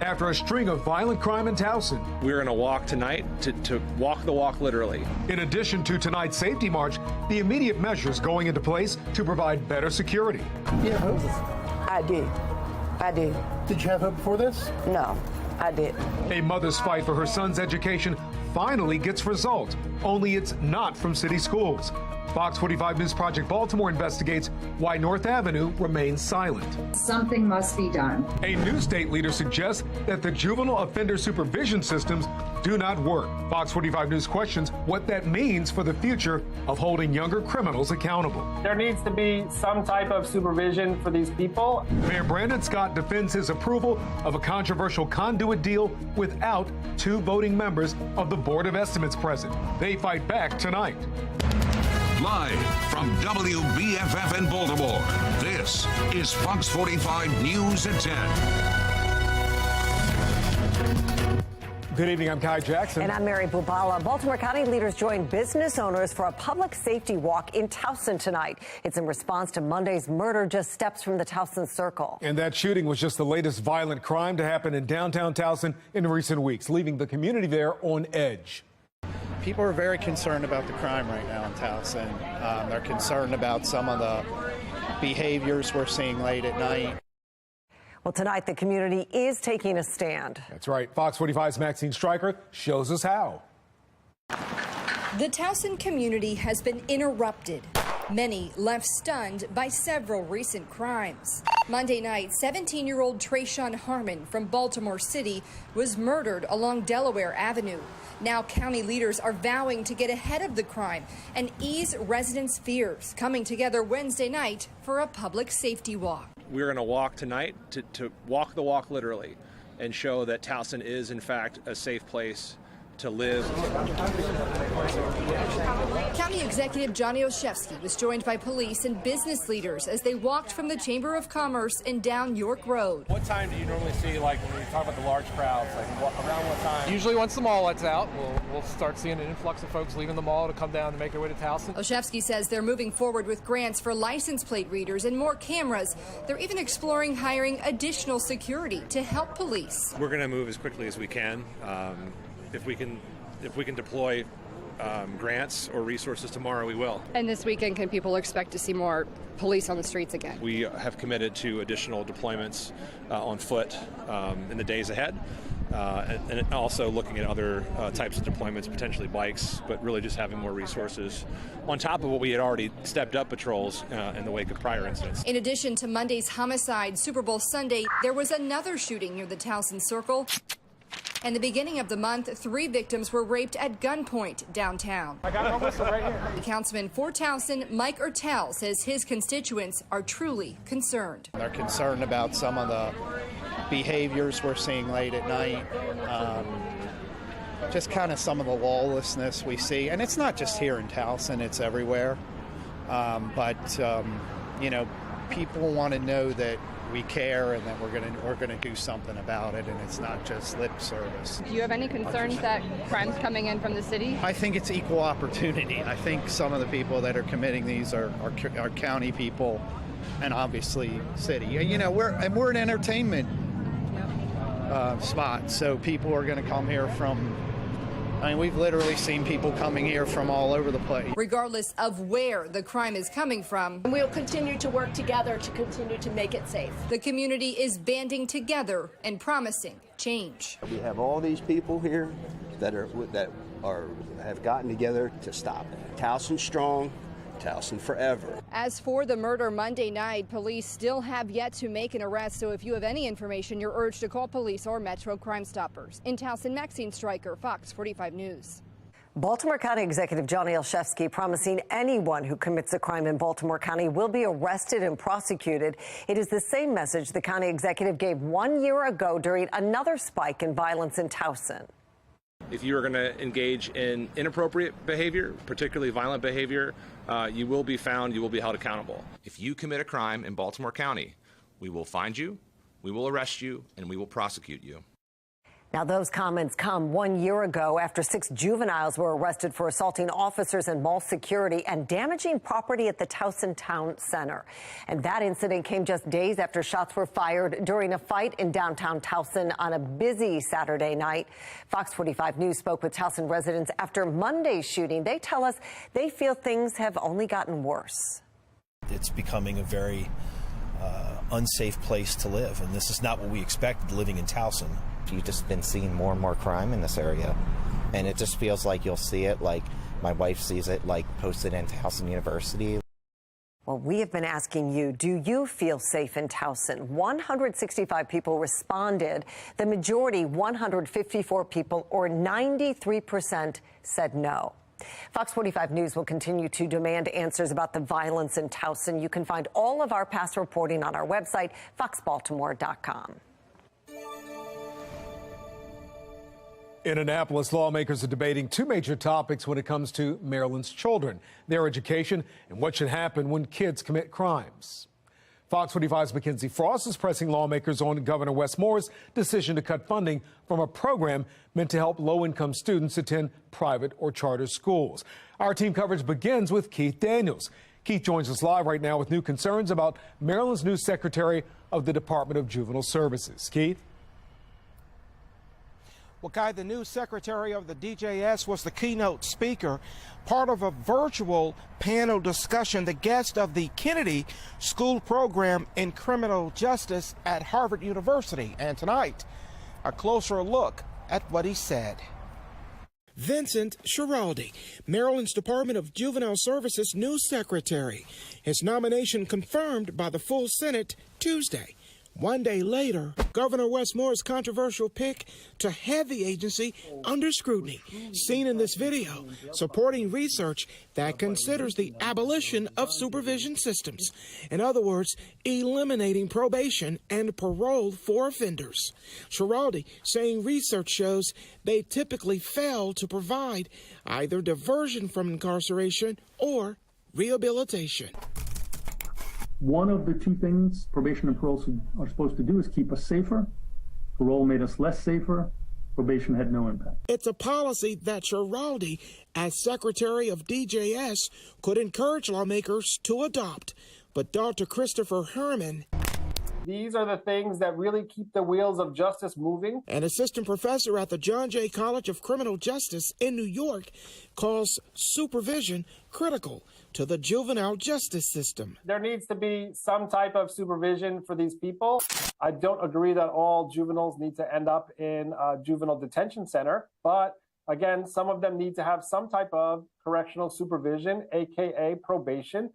after a string of violent crime in Towson. We're going to walk tonight to walk the walk literally. In addition to tonight's safety march, the immediate measures going into place to provide better security. Yeah, I did. Did you have hope before this? No, I did. A mother's fight for her son's education finally gets results, only it's not from city schools. Fox 45 News Project Baltimore investigates why North Avenue remains silent. Something must be done. A new state leader suggests that the juvenile offender supervision systems do not work. Fox 45 News questions what that means for the future of holding younger criminals accountable. There needs to be some type of supervision for these people. Mayor Brandon Scott defends his approval of a controversial conduit deal without 2 voting members of the Board of Estimates present. They fight back tonight. Live from WBFF in Baltimore, this is Fox 45 News at 10. Good evening, I'm Kai Jackson. And I'm Mary Bubala. Baltimore County leaders join business owners for a public safety walk in Towson tonight. It's in response to Monday's murder just steps from the Towson Circle. And that shooting was just the latest violent crime to happen in downtown Towson in recent weeks, leaving the community there on edge. People are very concerned about the crime right now in Towson. They're concerned about some of the behaviors we're seeing late at night. Well, tonight the community is taking a stand. That's right. Fox 45's Maxine Stryker shows us how. The Towson community has been interrupted. Many left stunned by several recent crimes. Monday night, 17-year-old Trayshawn Harmon from Baltimore City was murdered along Delaware Avenue. Now county leaders are vowing to get ahead of the crime and ease residents' fears, coming together Wednesday night for a public safety walk. We're going to walk tonight to walk the walk literally and show that Towson is, in fact, a safe place to live. County Executive Johnny Olszewski was joined by police and business leaders as they walked from the Chamber of Commerce and down York Road. What time do you normally see, like when you talk about the large crowds, like around what time? Usually once the mall lets out, we'll start seeing an influx of folks leaving the mall to come down to make their way to Towson. Olszewski says they're moving forward with grants for license plate readers and more cameras. They're even exploring hiring additional security to help police. We're going to move as quickly as we can. If we can deploy grants or resources tomorrow, we will. And this weekend, can people expect to see more police on the streets again? We have committed to additional deployments on foot in the days ahead, and also looking at other types of deployments, potentially bikes, but really just having more resources on top of what we had already stepped up patrols in the wake of prior incidents. In addition to Monday's homicide, Super Bowl Sunday, there was another shooting near the Towson Circle. And the beginning of the month, 3 victims were raped at gunpoint downtown. I got my whistle right here. The councilman for Towson, Mike Ertel, says his constituents are truly concerned. They're concerned about some of the behaviors we're seeing late at night. Just kind of some of the lawlessness we see. And it's not just here in Towson, it's everywhere. You know, people want to know that we care and that we're going to do something about it, and it's not just lip service. Do you have any concerns that crime's coming in from the city? I think it's equal opportunity. I think some of the people that are committing these are county people, and obviously city. You know, we're an entertainment spot, so people are going to come here from. I mean, we've literally seen people coming here from all over the place. Regardless of where the crime is coming from, we'll continue to work together to continue to make it safe. The community is banding together and promising change. We have all these people here that have gotten together to stop it. Towson strong. Towson forever. As for the murder Monday night, police still have yet to make an arrest, so if you have any information, you're urged to call police or Metro Crime Stoppers. In Towson, Maxine Stryker, Fox 45 News. Baltimore County Executive Johnny Olszewski promising anyone who commits a crime in Baltimore County will be arrested and prosecuted. It is the same message the county executive gave 1 year ago during another spike in violence in Towson. If you are going to engage in inappropriate behavior, particularly violent behavior, you will be found, you will be held accountable. If you commit a crime in Baltimore County, we will find you, we will arrest you, and we will prosecute you. Now, those comments come 1 year ago after 6 juveniles were arrested for assaulting officers and mall security and damaging property at the Towson Town Center. And that incident came just days after shots were fired during a fight in downtown Towson on a busy Saturday night. Fox 45 News spoke with Towson residents after Monday's shooting. They tell us they feel things have only gotten worse. It's becoming a very unsafe place to live, and this is not what we expected living in Towson. You've just been seeing more and more crime in this area, and it just feels like you'll see it, like my wife sees it, like posted in Towson University. Well, we have been asking you, do you feel safe in Towson? 165 people responded. The majority, 154 people, or 93%, said no. Fox 45 News will continue to demand answers about the violence in Towson. You can find all of our past reporting on our website, foxbaltimore.com. In Annapolis, lawmakers are debating 2 major topics when it comes to Maryland's children, their education, and what should happen when kids commit crimes. Fox 45's Mackenzie Frost is pressing lawmakers on Governor Wes Moore's decision to cut funding from a program meant to help low-income students attend private or charter schools. Our team coverage begins with Keith Daniels. Keith joins us live right now with new concerns about Maryland's new Secretary of the Department of Juvenile Services. Keith? Well, Guy, the new Secretary of the DJS was the keynote speaker, part of a virtual panel discussion, the guest of the Kennedy School Program in Criminal Justice at Harvard University. And tonight, a closer look at what he said. Vincent Schiraldi, Maryland's Department of Juvenile Services new secretary. His nomination confirmed by the full Senate Tuesday. 1 day later, Governor Wes Moore's controversial pick to have the agency under scrutiny, seen in this video, supporting research that considers the abolition of supervision systems. In other words, eliminating probation and parole for offenders. Schiraldi saying research shows they typically fail to provide either diversion from incarceration or rehabilitation. One of the 2 things probation and parole are supposed to do is keep us safer. Parole made us less safer. Probation had no impact. It's a policy that Schiraldi, as Secretary of DJS, could encourage lawmakers to adopt. But Dr. Christopher Herman, These are the things that really keep the wheels of justice moving. An assistant professor at the John Jay College of Criminal Justice in New York, calls supervision critical to the juvenile justice system. There needs to be some type of supervision for these people. I don't agree that all juveniles need to end up in a juvenile detention center, but again, some of them need to have some type of correctional supervision, aka probation.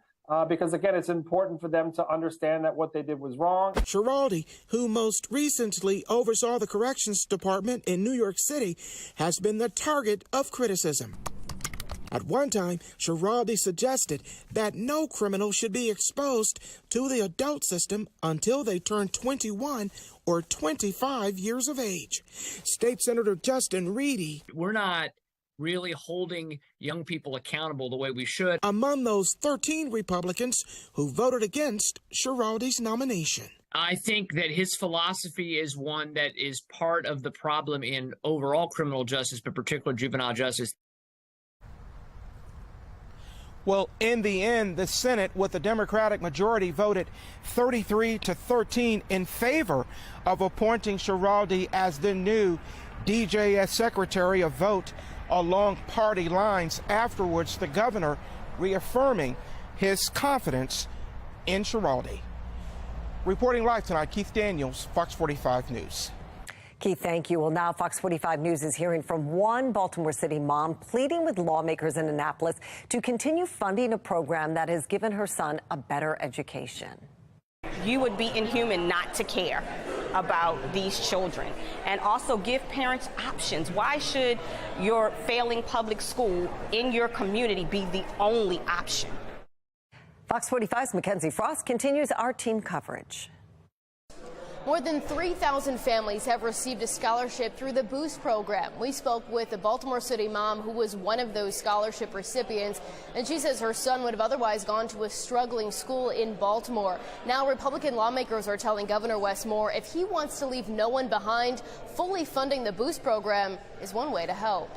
Because, again, it's important for them to understand that what they did was wrong. Schiraldi, who most recently oversaw the Corrections Department in New York City, has been the target of criticism. At one time, Schiraldi suggested that no criminal should be exposed to the adult system until they turn 21 or 25 years of age. State Senator Justin Reedy, we're not really holding young people accountable the way we should. Among those 13 Republicans who voted against Schiraldi's nomination. I think that his philosophy is one that is part of the problem in overall criminal justice, but particularly juvenile justice. Well, in the end, the Senate, with a Democratic majority, voted 33-13 in favor of appointing Schiraldi as the new DJS Secretary, a vote along party lines. Afterwards, the governor reaffirming his confidence in Schiraldi. Reporting live tonight, Keith Daniels, Fox 45 News. Keith, thank you. Well, now Fox 45 News is hearing from one Baltimore City mom pleading with lawmakers in Annapolis to continue funding a program that has given her son a better education. You would be inhuman not to care about these children and also give parents options. Why should your failing public school in your community be the only option? Fox 45's Mackenzie Frost continues our team coverage. More than 3,000 families have received a scholarship through the Boost program. We spoke with a Baltimore City mom who was one of those scholarship recipients, and she says her son would have otherwise gone to a struggling school in Baltimore. Now, Republican lawmakers are telling Governor Wes Moore if he wants to leave no one behind, fully funding the Boost program is one way to help.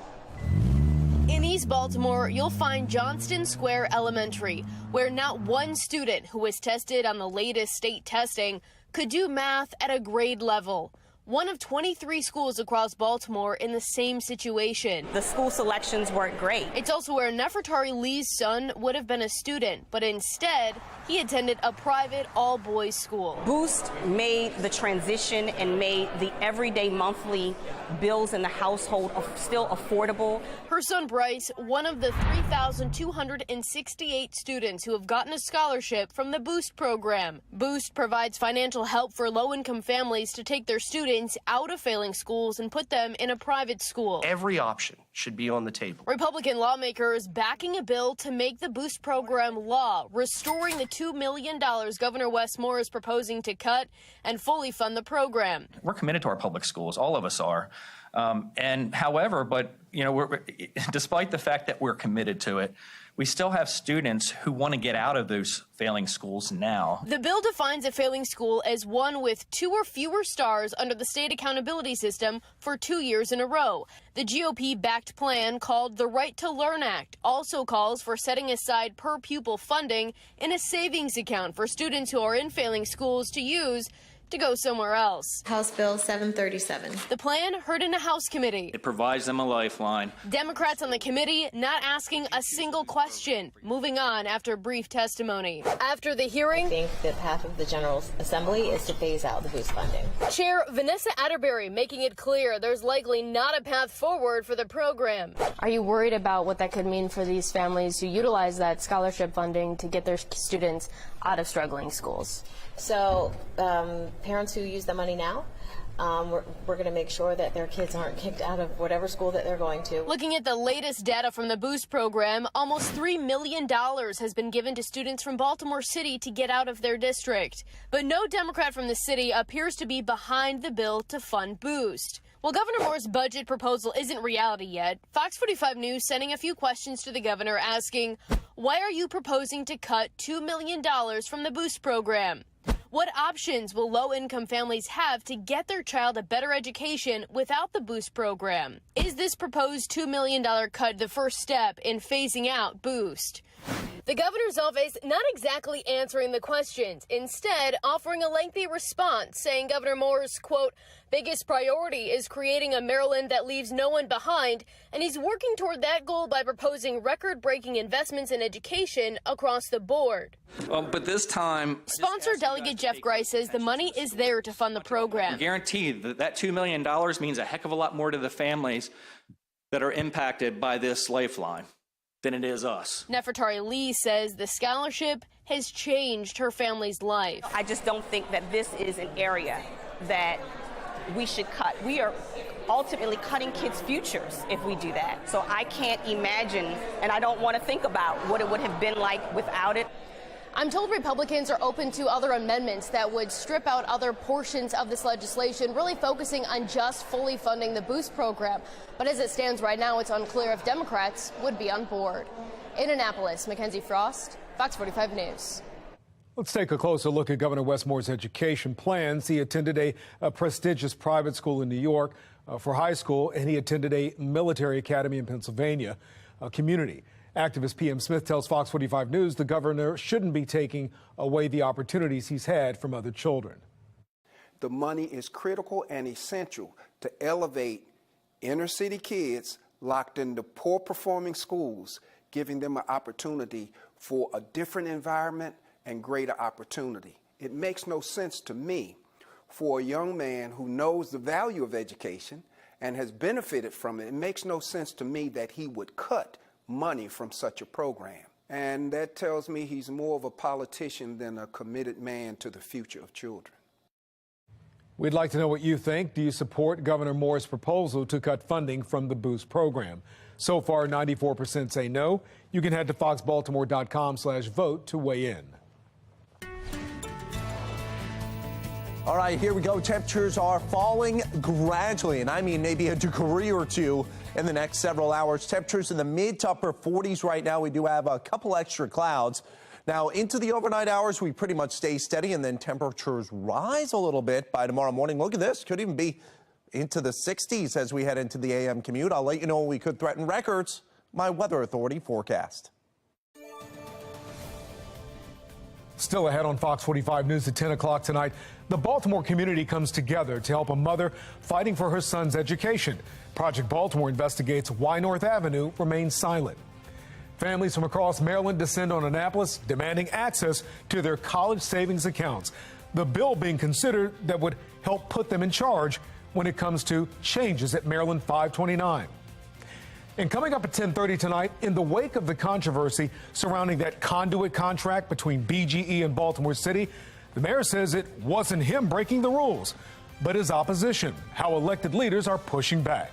In East Baltimore, you'll find Johnston Square Elementary, where not one student who was tested on the latest state testing could do math at a grade level. One of 23 schools across Baltimore in the same situation. The school selections weren't great. It's also where Nefertari Lee's son would have been a student, but instead, he attended a private all-boys school. Boost made the transition and made the everyday monthly bills in the household still affordable. Her son Bryce, one of the 3,268 students who have gotten a scholarship from the Boost program. Boost provides financial help for low-income families to take their students out of failing schools and put them in a private school. Every option should be on the table. Republican lawmakers backing a bill to make the Boost program law, restoring the $2 million Governor Wes Moore is proposing to cut and fully fund the program. We're committed to our public schools. All of us are. Despite the fact that we're committed to it, we still have students who want to get out of those failing schools now. The bill defines a failing school as one with 2 or fewer stars under the state accountability system for 2 years in a row. The GOP-backed plan, called the Right to Learn Act, also calls for setting aside per pupil funding in a savings account for students who are in failing schools to use to go somewhere else. House Bill 737. The plan heard in a House committee. It provides them a lifeline. Democrats on the committee not asking a single question, moving on after brief testimony. After the hearing, I think the path of the General Assembly is to phase out the Boost funding. Chair Vanessa Atterbury making it clear there's likely not a path forward for the program. Are you worried about what that could mean for these families who utilize that scholarship funding to get their students out of struggling schools? So parents who use the money now, we're going to make sure that their kids aren't kicked out of whatever school that they're going to. Looking at the latest data from the Boost program, almost $3 million has been given to students from Baltimore City to get out of their district. But no Democrat from the city appears to be behind the bill to fund Boost. While Governor Moore's budget proposal isn't reality yet, Fox 45 News sending a few questions to the governor asking, why are you proposing to cut $2 million from the Boost program? What options will low-income families have to get their child a better education without the Boost program? Is this proposed $2 million cut the first step in phasing out Boost? The governor's office not exactly answering the questions, instead offering a lengthy response, saying Governor Moore's, quote, biggest priority is creating a Maryland that leaves no one behind, and he's working toward that goal by proposing record-breaking investments in education across the board. But this time, Sponsor Delegate Jeff Grice says the money is there to fund the program. I guarantee that $2 million means a heck of a lot more to the families that are impacted by this lifeline than it is us. Nefertari Lee says the scholarship has changed her family's life. I just don't think that this is an area that we should cut. We are ultimately cutting kids' futures if we do that. So I can't imagine, and I don't want to think about what it would have been like without it. I'm told Republicans are open to other amendments that would strip out other portions of this legislation, really focusing on just fully funding the Boost program. But as it stands right now, it's unclear if Democrats would be on board. In Annapolis, Mackenzie Frost, Fox 45 News. Let's take a closer look at Governor Wes Moore's education plans. He attended a prestigious private school in New York for high school, and he attended a military academy in Pennsylvania community. Activist PM Smith tells Fox 45 News the governor shouldn't be taking away the opportunities he's had from other children. The money is critical and essential to elevate inner city kids locked into poor performing schools, giving them an opportunity for a different environment and greater opportunity. It makes no sense to me for a young man who knows the value of education and has benefited from it. It makes no sense to me that he would cut money from such a program. And that tells me he's more of a politician than a committed man to the future of children. We'd like to know what you think. Do you support Governor Moore's proposal to cut funding from the Boost program? So far, 94% say no. You can head to foxbaltimore.com/vote to weigh in. All right, here we go. Temperatures are falling gradually, and I mean maybe a degree or two in the next several hours. Temperatures in the mid to upper 40s right now. We do have a couple extra clouds. Now, into the overnight hours, we pretty much stay steady, and then temperatures rise a little bit by tomorrow morning. Look at this. Could even be into the 60s as we head into the AM commute. I'll let you know when we could threaten records. My Weather Authority forecast. Still ahead on Fox 45 News at 10 o'clock tonight, the Baltimore community comes together to help a mother fighting for her son's education. Project Baltimore investigates why North Avenue remains silent. Families from across Maryland descend on Annapolis, demanding access to their college savings accounts. The bill being considered that would help put them in charge when it comes to changes at Maryland 529. And coming up at 10:30 tonight, in the wake of the controversy surrounding that conduit contract between BGE and Baltimore City, the mayor says it wasn't him breaking the rules, but his opposition, how elected leaders are pushing back.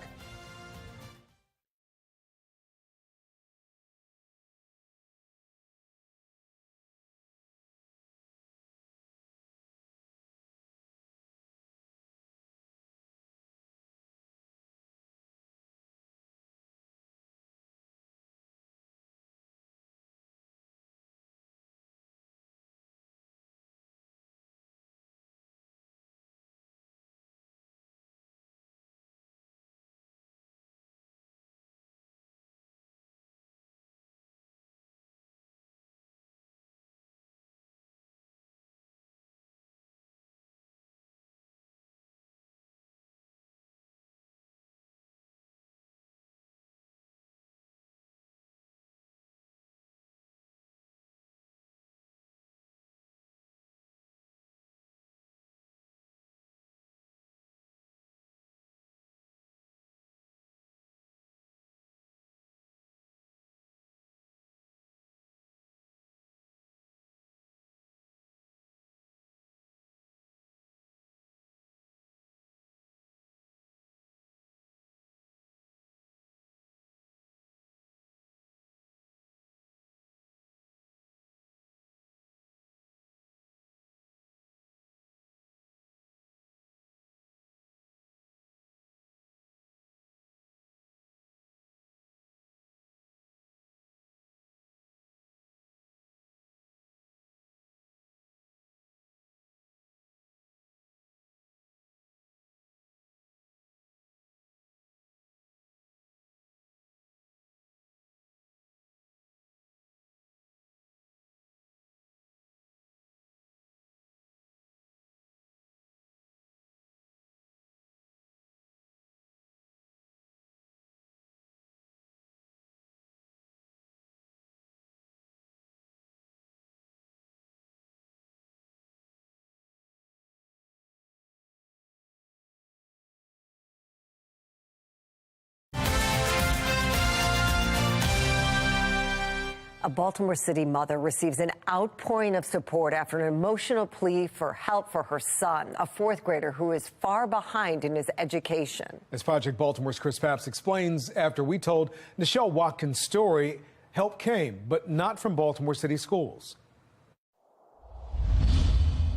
A Baltimore City mother receives an outpouring of support after an emotional plea for help for her son, a fourth grader who is far behind in his education. As Project Baltimore's Chris Papps explains, after we told Nichelle Watkins' story, help came, but not from Baltimore City schools.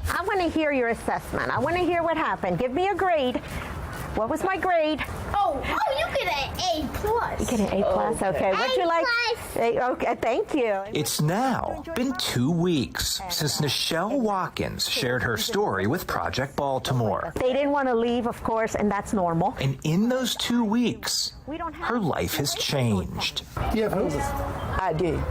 I want to hear your assessment. I want to hear what happened. Give me a grade. What was my grade? Oh, you get an A+. You get an A+, okay. What'd you like? Okay, thank you. It's now been 2 weeks since Nichelle Watkins shared her story with Project Baltimore. They didn't want to leave, of course, and that's normal. And in those 2 weeks, her life has changed. Do you have hope? I do.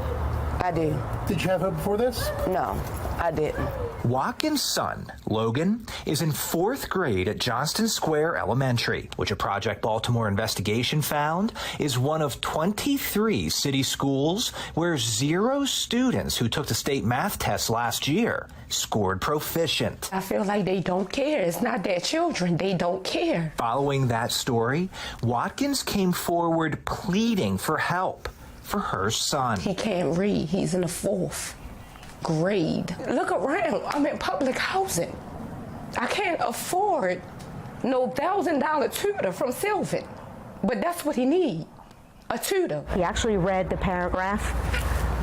I do. Did you have hope before this? No, I didn't. Watkins' son, Logan, is in 4th grade at Johnston Square Elementary, which a Project Baltimore investigation found is one of 23 city schools where 0 students who took the state math test last year scored proficient. I feel like they don't care. It's not their children. They don't care. Following that story, Watkins came forward pleading for help for her son. He can't read. He's in the 4th grade. Look around. I'm in public housing. I can't afford no $1,000 tutor from Sylvan, but that's what he needs, a tutor. He actually read the paragraph,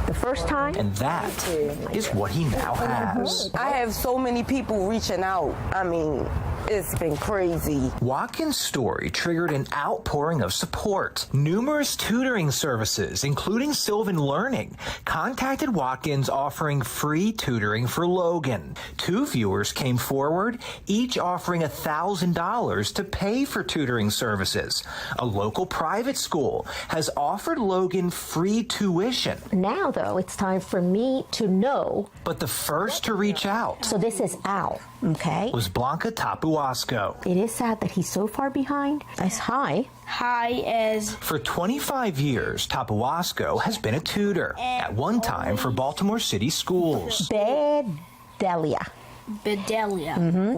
the first time. And that is what he now has. I have so many people reaching out. I mean, it's been crazy. Watkins' story triggered an outpouring of support. Numerous tutoring services, including Sylvan Learning, contacted Watkins offering free tutoring for Logan. 2 viewers came forward, each offering $1,000 to pay for tutoring services. A local private school has offered Logan free tuition. Now, though, it's time for me to know. But the first to reach out. So this is Al, okay? Was Blanca Tapuasco. It is sad that he's so far behind. As high as... For 25 years, Tapuasco has been a tutor, at one time for Baltimore City Schools. Bedelia.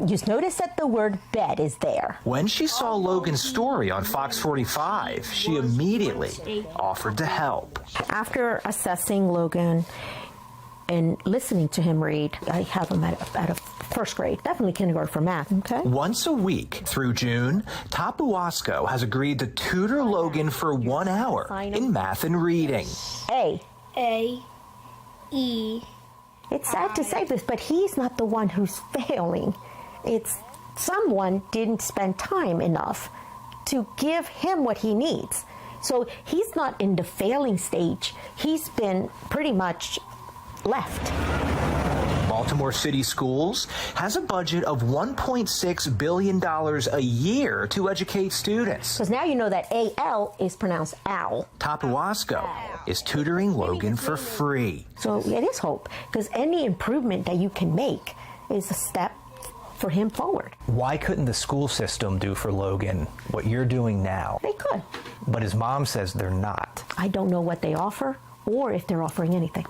Just notice that the word bed is there. When she saw Logan's story on FOX45, she immediately offered to help. After assessing Logan and listening to him read, I have him at a first grade, definitely kindergarten for math, okay? Once a week through June, Tapuasco has agreed to tutor Logan for 1 hour in math and reading. A. E. It's sad to say this, but he's not the one who's failing. It's someone didn't spend time enough to give him what he needs. So he's not in the failing stage. He's been pretty much left. Baltimore City Schools has a budget of $1.6 billion a year to educate students. Because now you know that A-L is pronounced Al. Tapuasco is tutoring Logan for free. So it is hope, because any improvement that you can make is a step for him forward. Why couldn't the school system do for Logan what you're doing now? They could. But his mom says they're not. I don't know what they offer or if they're offering anything.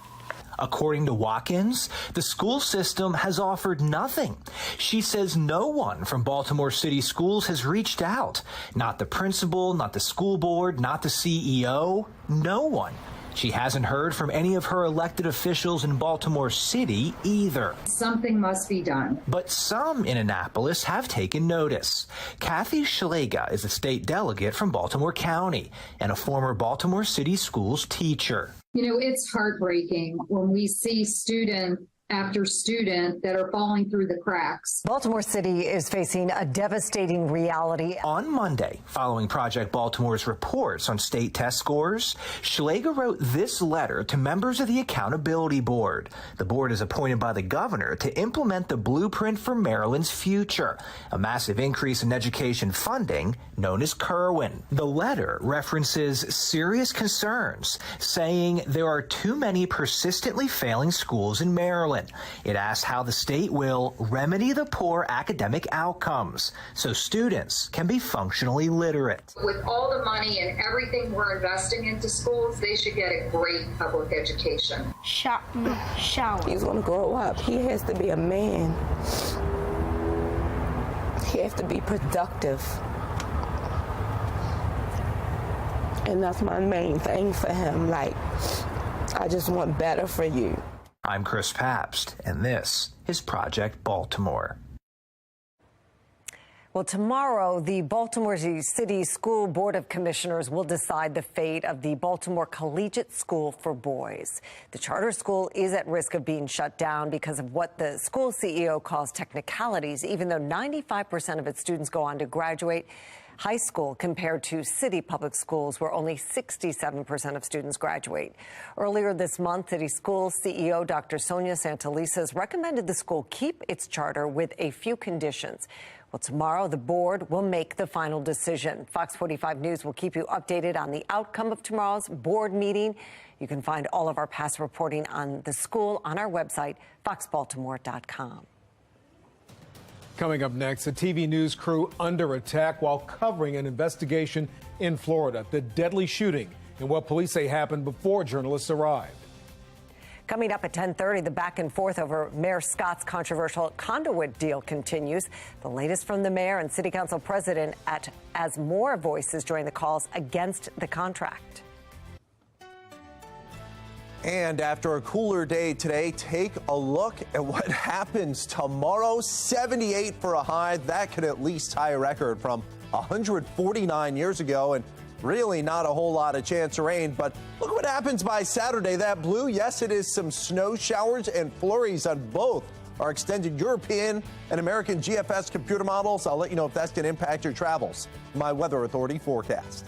According to Watkins, the school system has offered nothing. She says no one from Baltimore City Schools has reached out. Not the principal, not the school board, not the CEO, no one. She hasn't heard from any of her elected officials in Baltimore City either. Something must be done. But some in Annapolis have taken notice. Kathy Schlega is a state delegate from Baltimore County and a former Baltimore City Schools teacher. You know, it's heartbreaking when we see student after student that are falling through the cracks. Baltimore City is facing a devastating reality. On Monday, following Project Baltimore's reports on state test scores, Schlega wrote this letter to members of the Accountability Board. The board is appointed by the governor to implement the blueprint for Maryland's future, a massive increase in education funding known as Kerwin. The letter references serious concerns, saying there are too many persistently failing schools in Maryland. It asks how the state will remedy the poor academic outcomes so students can be functionally literate. With all the money and everything we're investing into schools, they should get a great public education. Shower. He's going to grow up. He has to be a man. He has to be productive. And that's my main thing for him. Like, I just want better for you. I'm Chris Pabst, and this is Project Baltimore. Well, tomorrow, the Baltimore City School Board of Commissioners will decide the fate of the Baltimore Collegiate School for Boys. The charter school is at risk of being shut down because of what the school CEO calls technicalities, even though 95% of its students go on to graduate high school compared to city public schools where only 67% of students graduate. Earlier this month, City Schools CEO Dr. Sonia Santelises recommended the school keep its charter with a few conditions. Well, tomorrow the board will make the final decision. Fox 45 News will keep you updated on the outcome of tomorrow's board meeting. You can find all of our past reporting on the school on our website, foxbaltimore.com. Coming up next, a TV news crew under attack while covering an investigation in Florida. The deadly shooting and what police say happened before journalists arrived. Coming up at 10:30, the back and forth over Mayor Scott's controversial conduit deal continues. The latest from the mayor and city council president as more voices join the calls against the contract. And after a cooler day today, take a look at what happens tomorrow. 78 for a high. That could at least tie a record from 149 years ago. And really not a whole lot of chance of rain. But look what happens by Saturday. That blue, yes, it is some snow showers and flurries on both our extended European and American GFS computer models. I'll let you know if that's going to impact your travels. My Weather Authority forecast.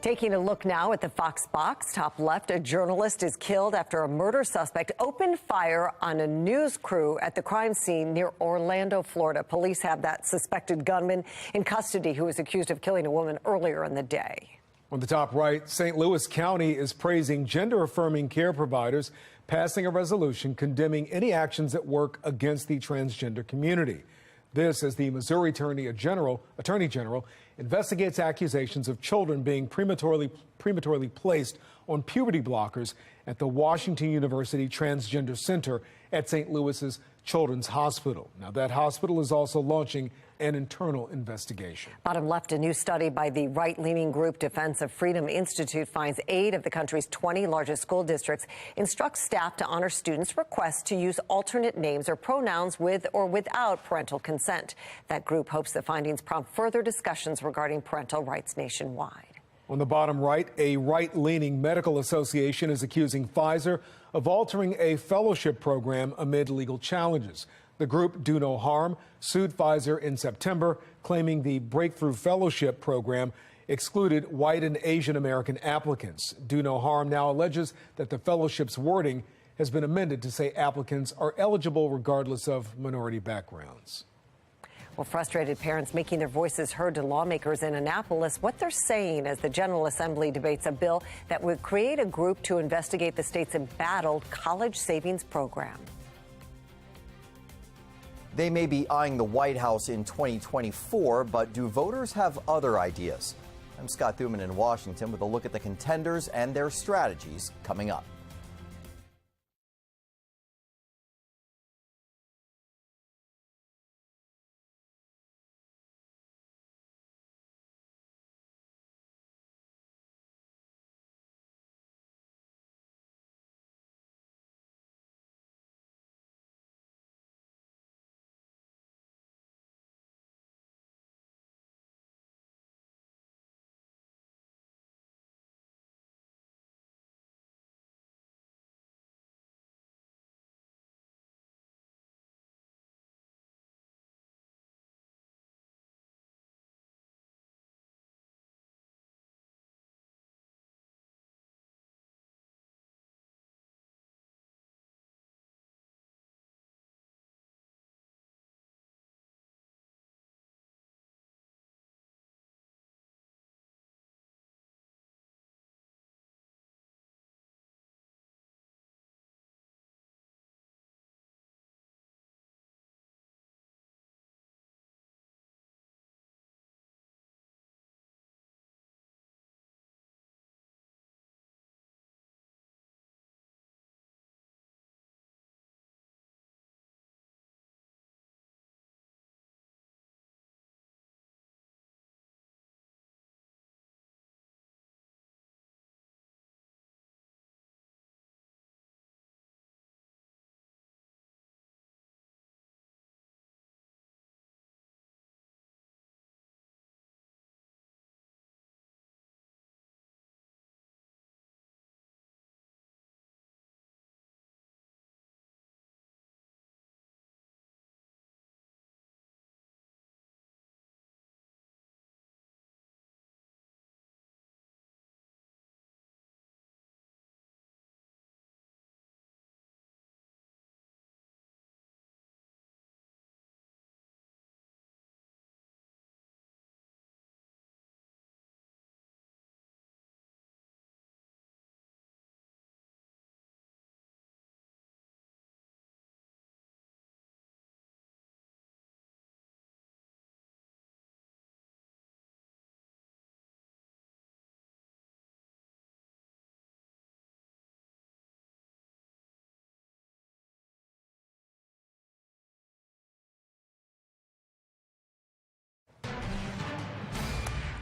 Taking a look now at the Fox box, top left, a journalist is killed after a murder suspect opened fire on a news crew at the crime scene near Orlando, Florida. Police have that suspected gunman in custody who was accused of killing a woman earlier in the day. On the top right, St. Louis County is praising gender-affirming care providers, passing a resolution condemning any actions at work against the transgender community. This as the Missouri Attorney General investigates accusations of children being prematurely placed on puberty blockers at the Washington University Transgender Center at St. Louis's Children's Hospital. Now, that hospital is also launching an internal investigation. Bottom left, a new study by the right-leaning group Defense of Freedom Institute finds 8 of the country's 20 largest school districts instruct staff to honor students' requests to use alternate names or pronouns with or without parental consent. That group hopes the findings prompt further discussions regarding parental rights nationwide. On the bottom right, a right-leaning medical association is accusing Pfizer of altering a fellowship program amid legal challenges. The group Do No Harm sued Pfizer in September, claiming the Breakthrough Fellowship program excluded white and Asian American applicants. Do No Harm now alleges that the fellowship's wording has been amended to say applicants are eligible regardless of minority backgrounds. Well, frustrated parents making their voices heard to lawmakers in Annapolis, what they're saying as the General Assembly debates a bill that would create a group to investigate the state's embattled college savings program. They may be eyeing the White House in 2024, but do voters have other ideas? I'm Scott Thuman in Washington with a look at the contenders and their strategies coming up.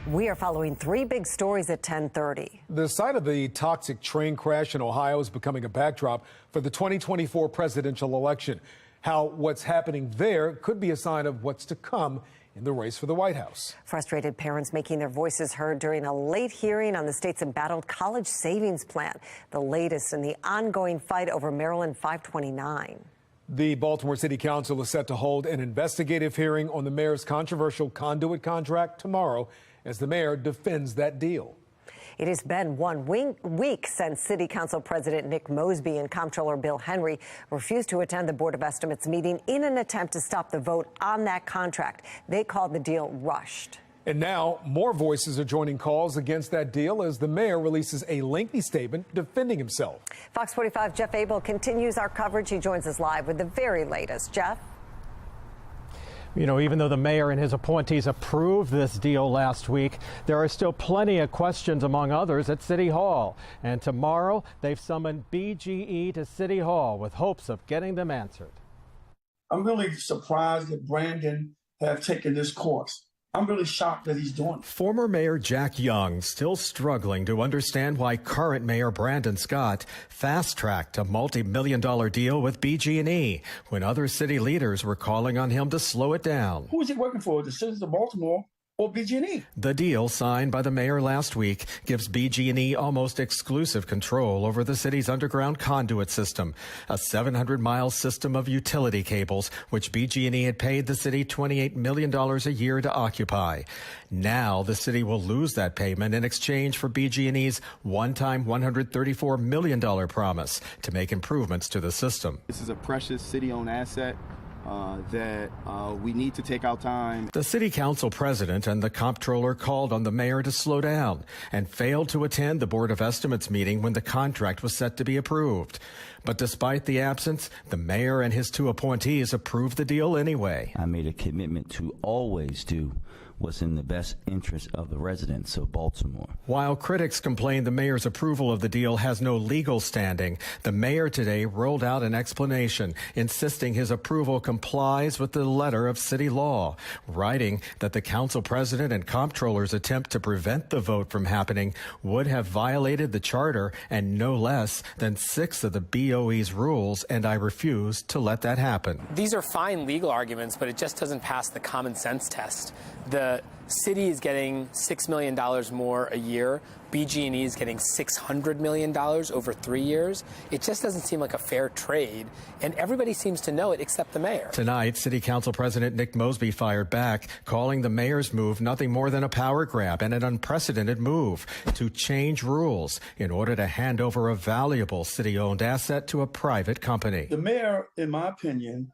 We are following three big stories at 10:30. The site of the toxic train crash in Ohio is becoming a backdrop for the 2024 presidential election. How what's happening there could be a sign of what's to come in the race for the White House. Frustrated parents making their voices heard during a late hearing on the state's embattled college savings plan, the latest in the ongoing fight over Maryland 529. The Baltimore City Council is set to hold an investigative hearing on the mayor's controversial conduit contract tomorrow as the mayor defends that deal. It has been 1 week since City Council President Nick Mosby and Comptroller Bill Henry refused to attend the Board of Estimates meeting in an attempt to stop the vote on that contract. They called the deal rushed. And now more voices are joining calls against that deal as the mayor releases a lengthy statement defending himself. Fox 45 Jeff Abel continues our coverage. He joins us live with the very latest. Jeff? You know, even though the mayor and his appointees approved this deal last week, there are still plenty of questions, among others, at City Hall. And tomorrow, they've summoned BGE to City Hall with hopes of getting them answered. I'm really surprised that Brandon have taken this course. I'm really shocked that he's doing it. Former Mayor Jack Young still struggling to understand why current Mayor Brandon Scott fast-tracked a multi-million-dollar deal with BG&E when other city leaders were calling on him to slow it down. Who is he working for, the citizens of Baltimore or BG&E? The deal signed by the mayor last week gives BG&E almost exclusive control over the city's underground conduit system, a 700-mile system of utility cables, which BG&E had paid the city $28 million a year to occupy. Now the city will lose that payment in exchange for BG&E's one-time $134 million promise to make improvements to the system. This is a precious city-owned asset that we need to take our time. The city council president and the comptroller called on the mayor to slow down and failed to attend the Board of Estimates meeting when the contract was set to be approved. But despite the absence, the mayor and his two appointees approved the deal anyway. I made a commitment to always do what's in the best interest of the residents of Baltimore. While critics complain the mayor's approval of the deal has no legal standing, the mayor today rolled out an explanation insisting his approval complies with the letter of city law, writing that the council president and comptroller's attempt to prevent the vote from happening would have violated the charter and no less than 6 of the BOE's rules, and I refuse to let that happen. These are fine legal arguments, but it just doesn't pass the common sense test. The city is getting $6 million more a year. BG&E is getting $600 million over 3 years. It just doesn't seem like a fair trade, and everybody seems to know it except the mayor. Tonight, City Council President Nick Mosby fired back, calling the mayor's move nothing more than a power grab and an unprecedented move to change rules in order to hand over a valuable city-owned asset to a private company. The mayor, in my opinion,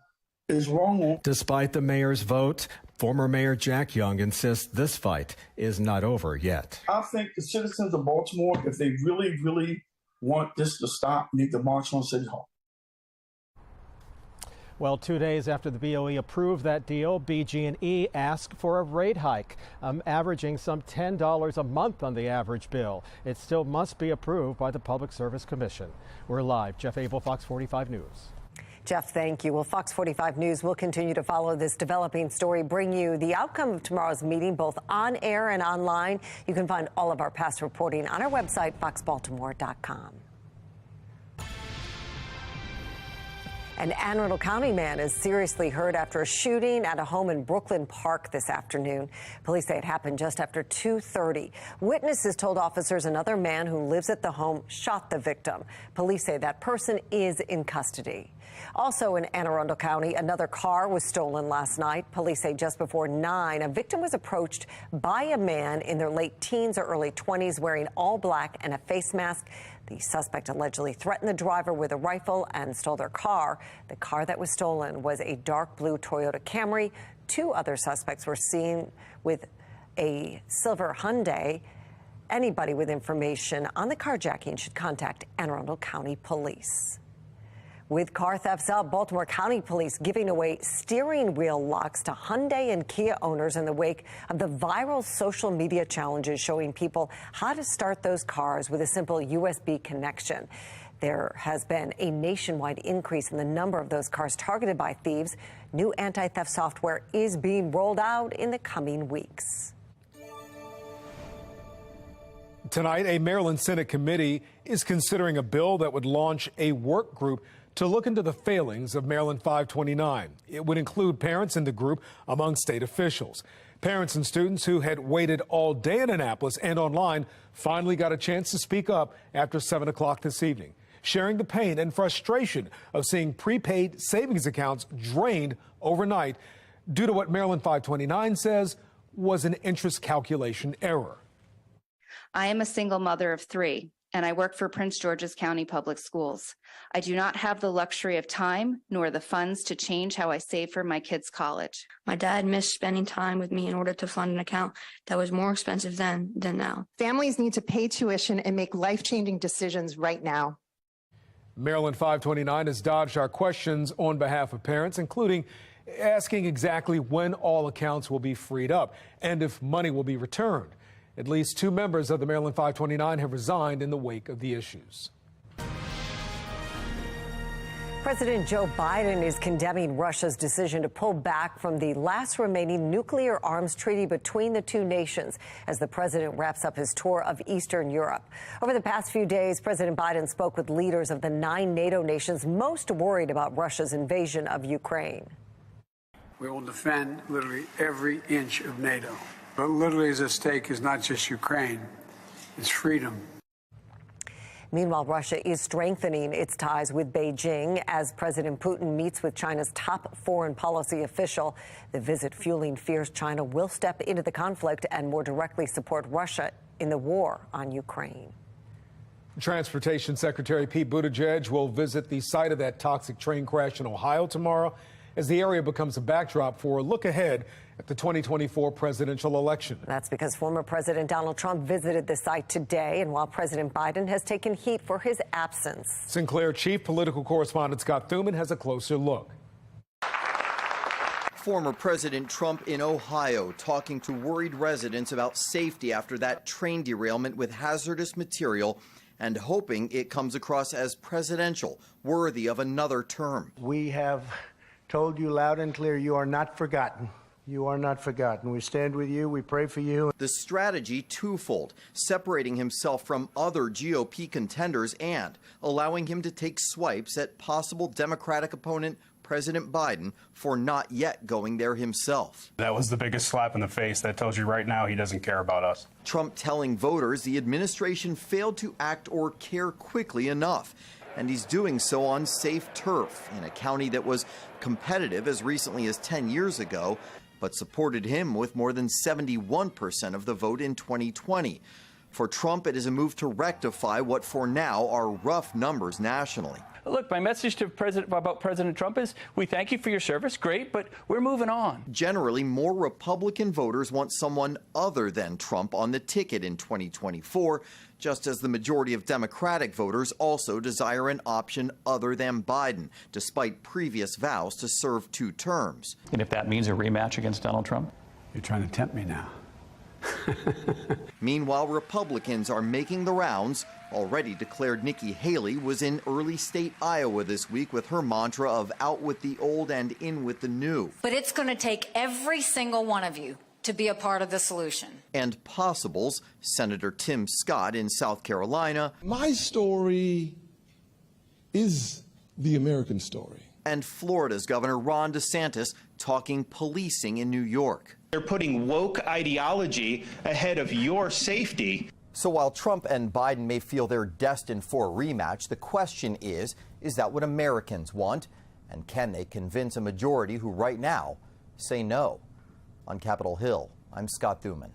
is wrong. Despite the mayor's vote, former Mayor Jack Young insists this fight is not over yet. I think the citizens of Baltimore, if they really, really want this to stop, need to march on City Hall. Well, 2 days after the BOE approved that deal, BG&E asked for a rate hike, averaging some $10 a month on the average bill. It still must be approved by the Public Service Commission. We're live. Jeff Abel, Fox 45 News. Jeff, thank you. Well, Fox 45 News will continue to follow this developing story, bring you the outcome of tomorrow's meeting, both on air and online. You can find all of our past reporting on our website, foxbaltimore.com. An Anne Arundel County man is seriously hurt after a shooting at a home in Brooklyn Park this afternoon. Police say it happened just after 2:30. Witnesses told officers another man who lives at the home shot the victim. Police say that person is in custody. Also in Anne Arundel County, another car was stolen last night. Police say just before 9, a victim was approached by a man in their late teens or early 20s wearing all black and a face mask. The suspect allegedly threatened the driver with a rifle and stole their car. The car that was stolen was a dark blue Toyota Camry. 2 other suspects were seen with a silver Hyundai. Anybody with information on the carjacking should contact Anne Arundel County Police. With car thefts up, Baltimore County Police giving away steering wheel locks to Hyundai and Kia owners in the wake of the viral social media challenges showing people how to start those cars with a simple USB connection. There has been a nationwide increase in the number of those cars targeted by thieves. New anti-theft software is being rolled out in the coming weeks. Tonight, a Maryland Senate committee is considering a bill that would launch a work group to look into the failings of Maryland 529. It would include parents in the group among state officials. Parents and students who had waited all day in Annapolis and online finally got a chance to speak up after 7 o'clock this evening, sharing the pain and frustration of seeing prepaid savings accounts drained overnight due to what Maryland 529 says was an interest calculation error. I am a single mother of 3, and I work for Prince George's County Public Schools. I do not have the luxury of time nor the funds to change how I save for my kids' college. My dad missed spending time with me in order to fund an account that was more expensive then than now. Families need to pay tuition and make life-changing decisions right now. Maryland 529 has dodged our questions on behalf of parents, including asking exactly when all accounts will be freed up and if money will be returned. At least 2 members of the Maryland 529 have resigned in the wake of the issues. President Joe Biden is condemning Russia's decision to pull back from the last remaining nuclear arms treaty between the 2 nations as the president wraps up his tour of Eastern Europe. Over the past few days, President Biden spoke with leaders of the 9 NATO nations most worried about Russia's invasion of Ukraine. We will defend literally every inch of NATO. But literally is at stake is not just Ukraine, it's freedom. Meanwhile, Russia is strengthening its ties with Beijing as President Putin meets with China's top foreign policy official. The visit fueling fears China will step into the conflict and more directly support Russia in the war on Ukraine. Transportation Secretary Pete Buttigieg will visit the site of that toxic train crash in Ohio tomorrow as the area becomes a backdrop for a look ahead at the 2024 presidential election. That's because former President Donald Trump visited the site today, and while President Biden has taken heat for his absence. Sinclair Chief Political Correspondent Scott Thuman has a closer look. Former President Trump in Ohio talking to worried residents about safety after that train derailment with hazardous material and hoping it comes across as presidential, worthy of another term. We have told you loud and clear, you are not forgotten. You are not forgotten. We stand with you. We pray for you. The strategy twofold, separating himself from other GOP contenders and allowing him to take swipes at possible Democratic opponent President Biden for not yet going there himself. That was the biggest slap in the face. That tells you right now he doesn't care about us. Trump telling voters the administration failed to act or care quickly enough. And he's doing so on safe turf in a county that was competitive as recently as 10 years ago, but supported him with more than 71% of the vote in 2020. For Trump, it is a move to rectify what for now are rough numbers nationally. Look, my message to President Trump is we thank you for your service, great, but we're moving on. Generally, more Republican voters want someone other than Trump on the ticket in 2024, just as the majority of Democratic voters also desire an option other than Biden, despite previous vows to serve 2 terms. And if that means a rematch against Donald Trump? You're trying to tempt me now. Meanwhile, Republicans are making the rounds. Already declared Nikki Haley was in early state Iowa this week with her mantra of out with the old and in with the new. But it's going to take every single one of you to be a part of the solution. And possibles, Senator Tim Scott in South Carolina. My story is the American story. And Florida's Governor Ron DeSantis talking policing in New York. They're putting woke ideology ahead of your safety. So while Trump and Biden may feel they're destined for a rematch, the question is that what Americans want? And can they convince a majority who right now say no? On Capitol Hill, I'm Scott Thuman.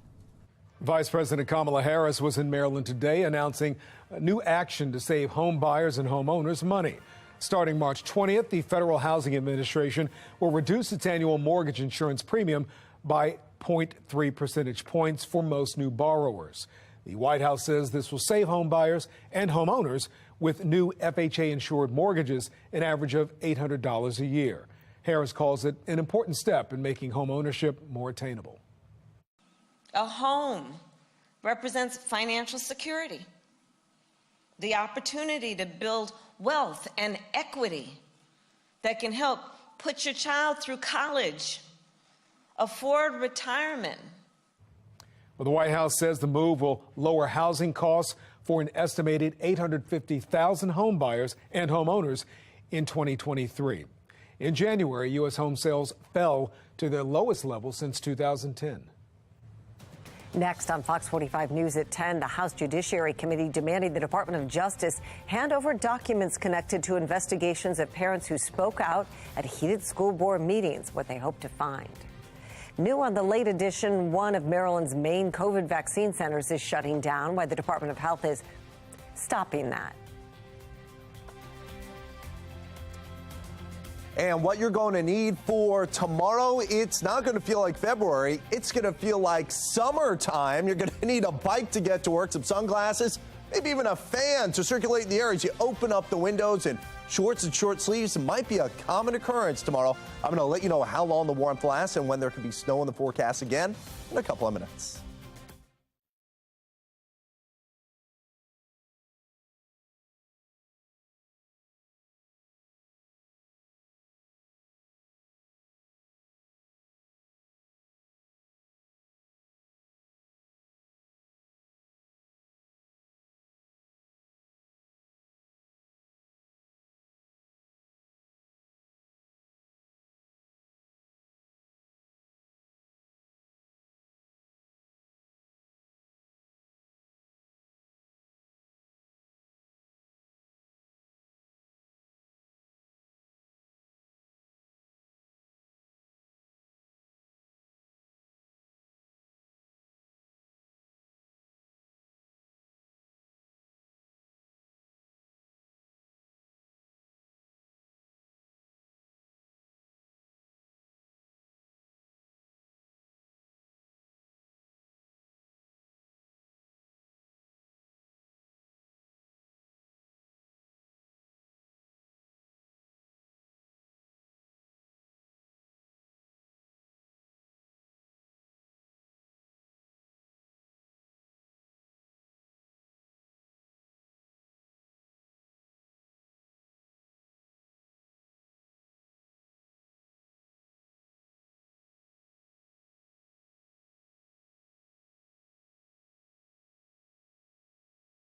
Vice President Kamala Harris was in Maryland today announcing a new action to save home buyers and homeowners money. Starting March 20th, the Federal Housing Administration will reduce its annual mortgage insurance premium by 0.3 percentage points for most new borrowers. The White House says this will save home buyers and homeowners with new FHA-insured mortgages an average of $800 a year. Harris calls it an important step in making home ownership more attainable. A home represents financial security, the opportunity to build wealth and equity that can help put your child through college, afford retirement. Well, the White House says the move will lower housing costs for an estimated 850,000 home buyers and homeowners in 2023. In January, U.S. home sales fell to their lowest level since 2010. Next on Fox 45 News at 10, the House Judiciary Committee demanding the Department of Justice hand over documents connected to investigations of parents who spoke out at heated school board meetings, what they hope to find. New on the late edition, one of Maryland's main COVID vaccine centers is shutting down, while the Department of Health is stopping that. And what you're going to need for tomorrow, it's not going to feel like February. It's going to feel like summertime. You're going to need a bike to get to work, some sunglasses, maybe even a fan to circulate in the air as you open up the windows, and shorts and short sleeves might be a common occurrence tomorrow. I'm going to let you know how long the warmth lasts and when there could be snow in the forecast again in a couple of minutes.